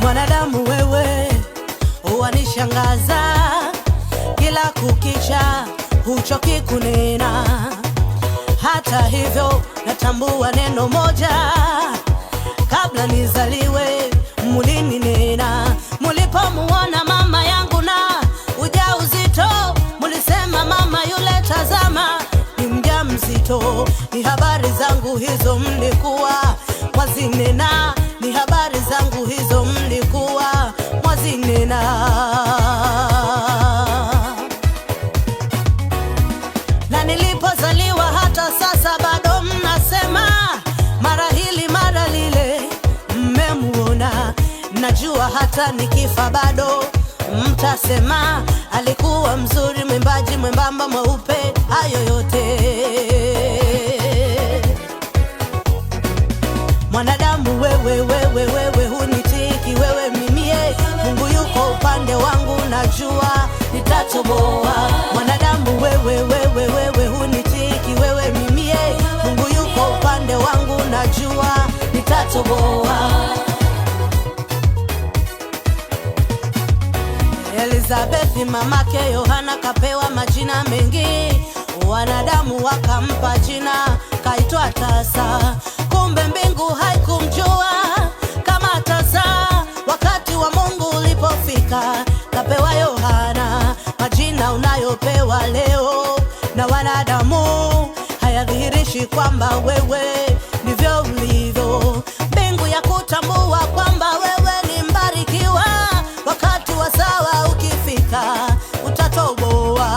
Mwanadamu wewe wanishangaza, kila kukicha huchoki kunena. Hata hivyo natambua neno moja, kabla nizaliwe mulininena. Mulipomuona mama yangu na ujauzito, mulisema mama yule tazama ni mjamzito. Ni habari zangu hizo mlikuwa mwazinena, ni habari zangu hizo mlikuwa mwazinena. Na nilipozaliwa hata sasa bado mnasema, mara hili mara lile mmemuona. Najua hata nikifa bado mtasema, alikuwa mzuri, mwimbaji mwembamba mweupe, hayo yote. Mwanadamu wewe hunitiki wewe mimie, Mungu yuko upande wangu, najua nitatoboa. Mwanadamu wewe hunitiki wewe mimie, Mungu yuko upande wangu, najua nitatoboa. Elizabethi mamake Yohana kapewa majina mengi, wanadamu wakampa jina kaitwa tasa. Kumbe mbingu haikumjua kama tasa. Wakati wa Mungu ulipofika kapewa Yohana. Majina unayopewa leo na wanadamu hayadhihirishi kwamba wewe ndivyo ulivyo. Mbingu ya kutambua kwamba wewe ni mbarikiwa, wakati wa sawa ukifika utatoboa.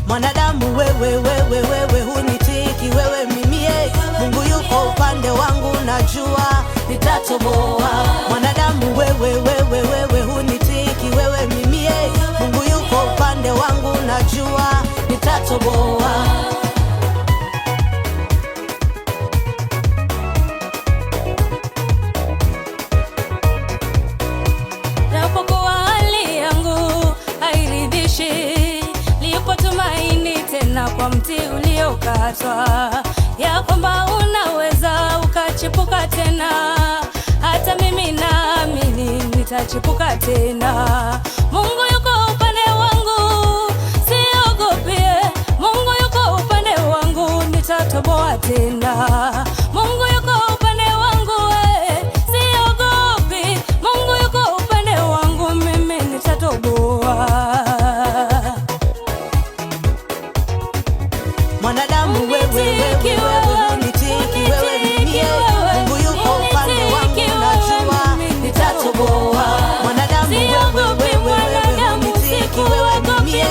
Mwanadamu wewe hunitiki wewe mimie, Mungu yuko upande wangu, najua nitatoboa. Mwanadamu wewe hunitiki wewe mimie, Mungu yuko upande wangu, najua nitatoboa. Napokuwa hali yangu hairidhishi, lipo tumaini tena kwa mti uliokatwa, ya kwamba unaweza ukachipuka tena. Hata mimi naamini nitachipuka tena. Mungu yuko upande wangu, siogopie. Mungu yuko upande wangu, nitatoboa tena. Mungu yuko upande wangu, siogopi. Mungu yuko upande wangu, mimi nitatoboa. Mwanadamu wewe hunitiki wewe mimie, Mungu yuko upande wangu, najua nitatoboa. Mwanadamu wewe hunitiki wewe mimie,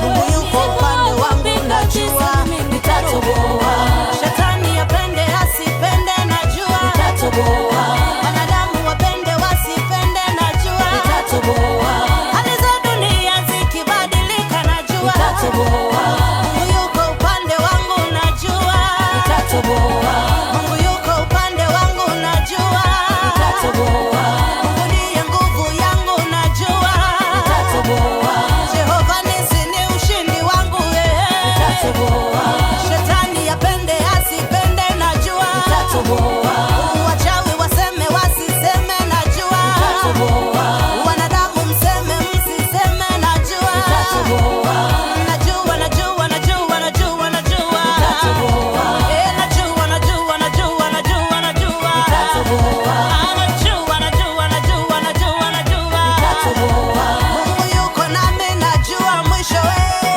Mungu yuko upande wangu, najua nitatoboa. Shetani apende asipende, najua nitatoboa. Wanadamu wapende wasipende, najua nitatoboa. Hali za dunia zikibadilika, najua nitatoboa. Mungu yuko upande wangu, najua nitatoboa. Mungu yuko upande wangu, najua nitatoboa. Mungu ndiye nguvu yangu, najua nitatoboa. Jehova nisi ni ushindi wangu, nitatoboa. Shetani apende asipende, najua nitatoboa. Wachawi waseme wasiseme, najua nitatoboa. Wanadamu mseme msiseme, najua nitatoboa. Najua nitatoboa. Najua nitatoboa. Mungu yuko nami, najua mwisho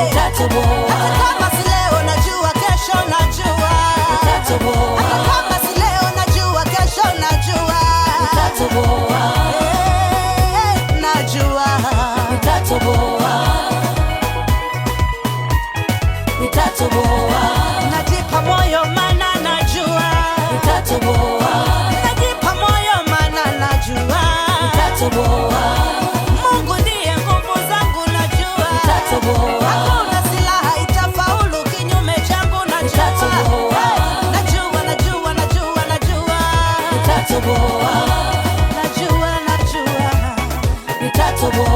nitatoboa. Hata kama si leo najua kesho, najua nitatoboa. Hata kama si leo najua kesho, najua nitatoboa. Najua nitatoboa. Nitatoboa. Najipa moyo maana najua nitatoboa. Najipa moyo maana najua nitatoboa. Mungu ndiye nguvu zangu, najua nitatoboa. Hakuna silaha itafaulu kinyume changu, najua nitatoboa. Najua nitatoboa. Najua nitatoboa.